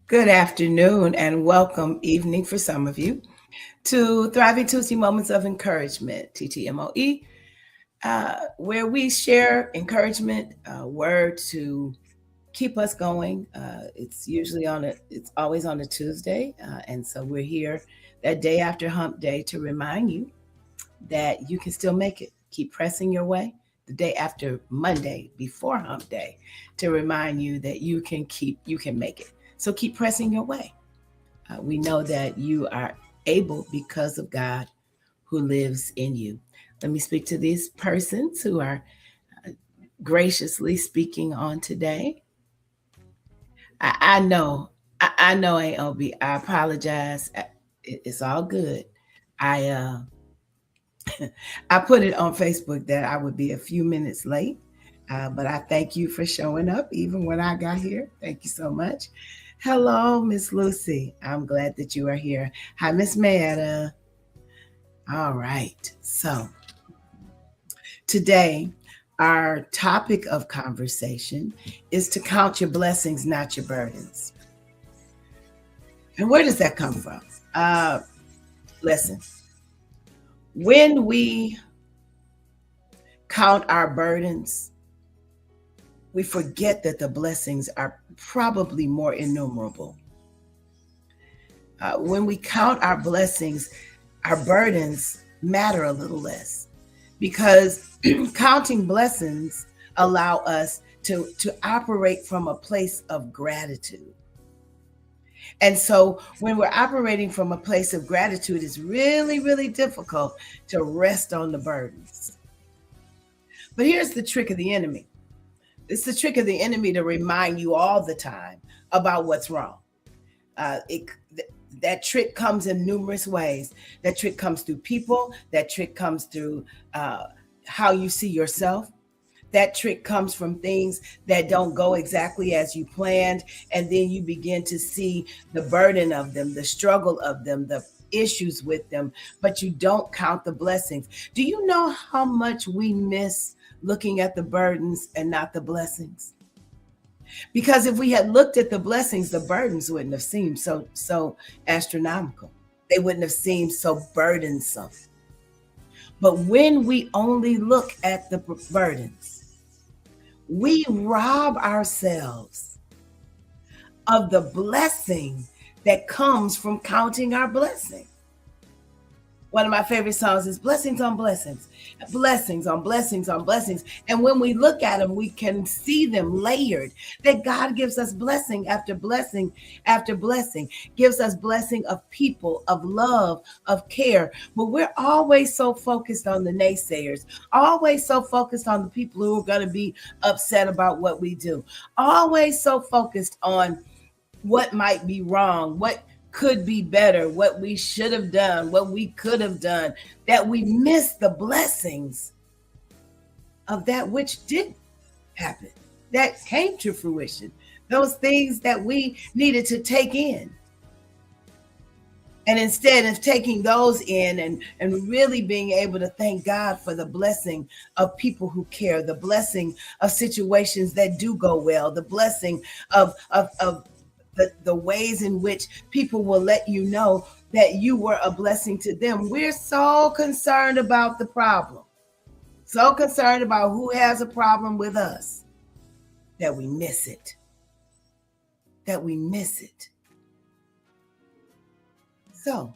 Good afternoon and welcome evening for some of you to Thriving Tuesday Moments of Encouragement, TTMOE, where we share encouragement, word to keep us going. It's always on a Tuesday. And so we're here that day after hump day to remind you that you can still make it. Keep pressing your way. The day after Monday, before hump day, to remind you that you can make it. So keep pressing your way. We know that you are able because of God who lives in you. Let me speak to these persons who are graciously speaking on today. I know, I know, AOB. I apologize. It's all good. I I put it on Facebook that I would be a few minutes late, but I thank you for showing up even when I got here. Thank you so much. Hello, Miss Lucy. I'm glad that you are here. Hi, Miss Meta. All right. So today, our topic of conversation is to count your blessings, not your burdens. And where does that come from? Uh, Listen, when we count our burdens, we forget that the blessings are probably more innumerable. When we count our blessings, our burdens matter a little less because counting blessings allow us to operate from a place of gratitude. And so when we're operating from a place of gratitude, it's really, really difficult to rest on the burdens. But here's the trick of the enemy. It's the trick of the enemy to remind you all the time about what's wrong. Uh, it, that trick comes in numerous ways. That trick comes through people. That trick comes through how you see yourself. That trick comes from things that don't go exactly as you planned. And then you begin to see the burden of them, the struggle of them, the issues with them, but you don't count the blessings. Do you know how much we miss looking at the burdens and not the blessings? Because if we had looked at the blessings, the burdens wouldn't have seemed so astronomical. They wouldn't have seemed so burdensome. But when we only look at the burdens, we rob ourselves of the blessing that comes from counting our blessing. One of my favorite songs is Blessings on Blessings, blessings on blessings on blessings. And when we look at them, we can see them layered, that God gives us blessing after blessing after blessing, gives us blessing of people, of love, of care. But we're always so focused on the naysayers, always so focused on the people who are going to be upset about what we do, always so focused on what might be wrong, what could be better, what we should have done, what we could have done, that we miss the blessings of that which did happen, that came to fruition, those things that we needed to take in. And instead of taking those in and really being able to thank God for the blessing of people who care, the blessing of situations that do go well, the blessing of the ways in which people will let you know that you were a blessing to them. We're so concerned about the problem, so concerned about who has a problem with us, that we miss it. That we miss it. So,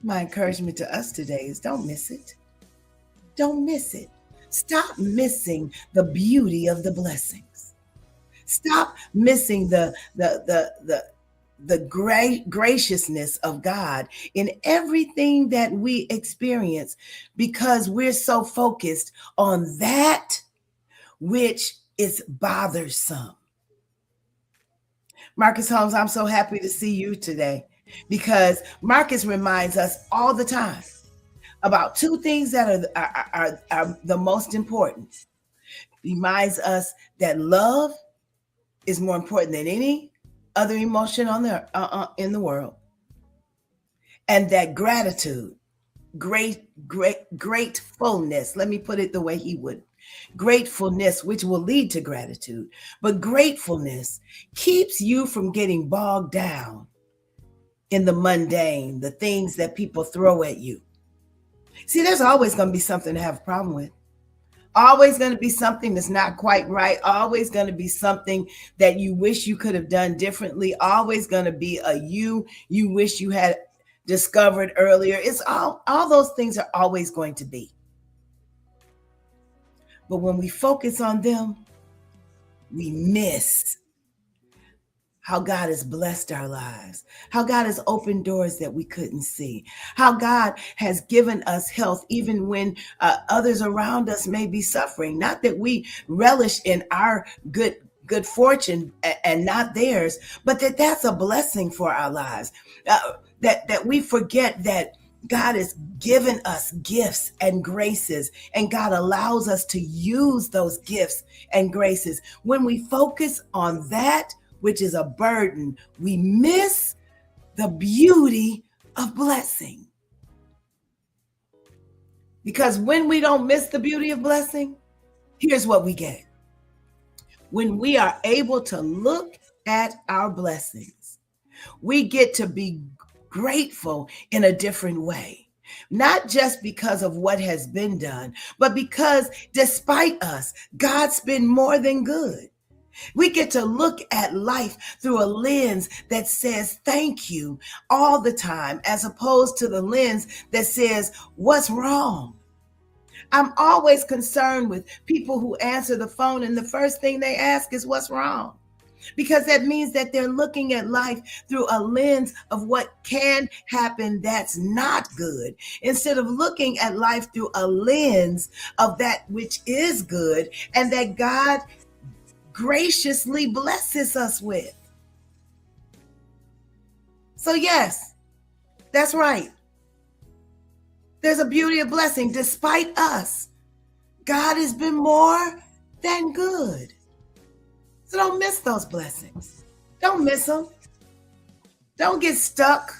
my encouragement to us today is don't miss it. Don't miss it. Stop missing the beauty of the blessings. Stop missing the great graciousness of God in everything that we experience, because we're so focused on that which is bothersome. Marcus Holmes, I'm so happy to see you today, because Marcus reminds us all the time about two things that are the most important. He reminds us that love is more important than any other emotion on the in the world, and that gratitude, gratefulness. Let me put it the way he would. Gratefulness, which will lead to gratitude, but gratefulness keeps you from getting bogged down in the mundane, the things that people throw at you. See, there's always going to be something to have a problem with. Always going to be something that's not quite right. Always going to be something that you wish you could have done differently. Always going to be a you wish you had discovered earlier. It's all those things are always going to be. But when we focus on them, we miss how God has blessed our lives, how God has opened doors that we couldn't see, how God has given us health even when others around us may be suffering. Not that we relish in our good fortune and not theirs, but that's a blessing for our lives. That we forget that God has given us gifts and graces, and God allows us to use those gifts and graces. When we focus on that, which is a burden, we miss the beauty of blessing. Because when we don't miss the beauty of blessing, here's what we get. When we are able to look at our blessings, we get to be grateful in a different way. Not just because of what has been done, but because despite us, God's been more than good. We get to look at life through a lens that says thank you all the time, as opposed to the lens that says what's wrong. I'm always concerned with people who answer the phone and the first thing they ask is what's wrong. Because that means that they're looking at life through a lens of what can happen that's not good, instead of looking at life through a lens of that which is good and that God graciously blesses us with. So yes, that's right. There's a beauty of blessing. Despite us, God has been more than good. So don't miss those blessings. Don't miss them. Don't get stuck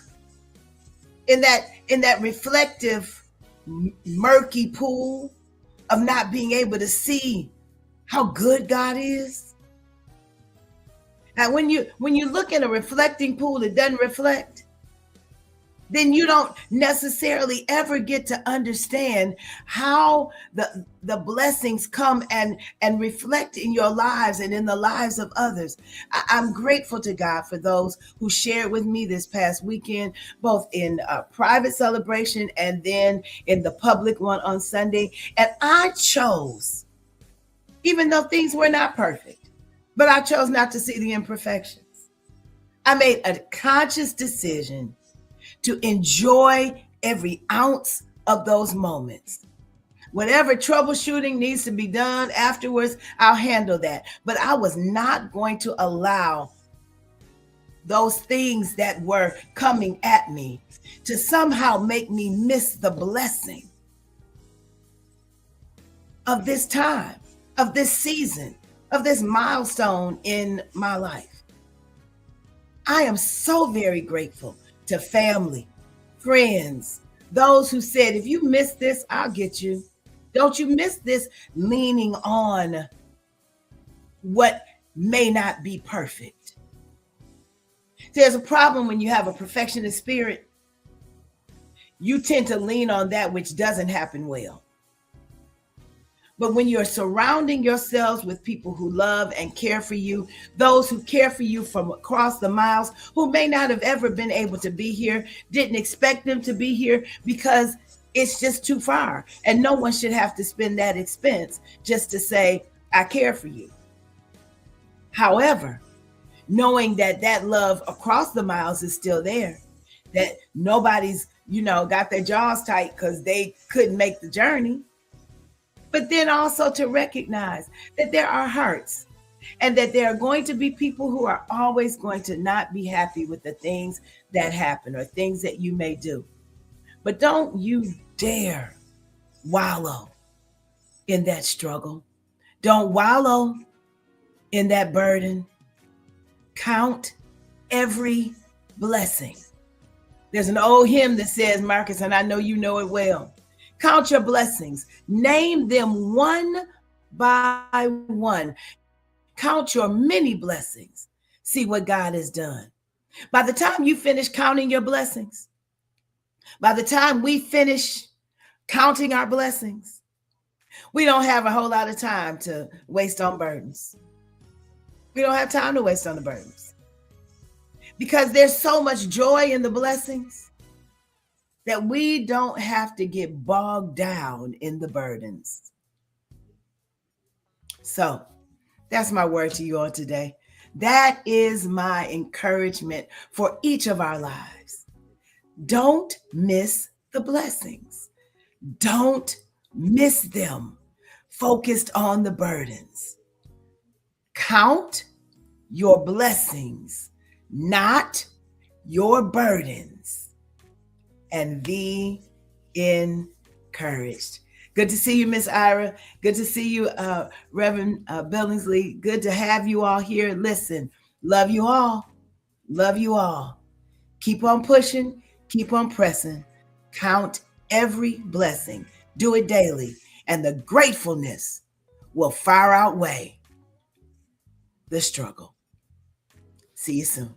in that reflective, murky pool of not being able to see how good God is. And when you look in a reflecting pool that doesn't reflect, then you don't necessarily ever get to understand how the blessings come and reflect in your lives and in the lives of others. I'm grateful to God for those who shared with me this past weekend, both in a private celebration and then in the public one on Sunday. And I chose, even though things were not perfect, but I chose not to see the imperfections. I made a conscious decision to enjoy every ounce of those moments. Whatever troubleshooting needs to be done afterwards, I'll handle that. But I was not going to allow those things that were coming at me to somehow make me miss the blessing of this time, of this season, of this milestone in my life. I am so very grateful to family, friends, those who said, if you miss this, I'll get you. Don't you miss this, leaning on what may not be perfect. There's a problem when you have a perfectionist spirit. You tend to lean on that which doesn't happen well. But when you're surrounding yourselves with people who love and care for you, those who care for you from across the miles, who may not have ever been able to be here, didn't expect them to be here because it's just too far. And no one should have to spend that expense just to say, I care for you. However, knowing that love across the miles is still there, that nobody's, got their jaws tight because they couldn't make the journey. But then also to recognize that there are hurts and that there are going to be people who are always going to not be happy with the things that happen or things that you may do. But don't you dare wallow in that struggle. Don't wallow in that burden. Count every blessing. There's an old hymn that says, Marcus, and I know you know it well, count your blessings. Name them one by one. Count your many blessings. See what God has done. By the time you finish counting your blessings, by the time we finish counting our blessings, we don't have a whole lot of time to waste on burdens. We don't have time to waste on the burdens because there's so much joy in the blessings that we don't have to get bogged down in the burdens. So that's my word to you all today. That is my encouragement for each of our lives. Don't miss the blessings. Don't miss them. Focused on the burdens. Count your blessings, not your burdens, and be encouraged. Good to see you, Miss Ira. Good to see you, Reverend Billingsley. Good to have you all here. Listen, love you all. Love you all. Keep on pushing. Keep on pressing. Count every blessing. Do it daily. And the gratefulness will far outweigh the struggle. See you soon.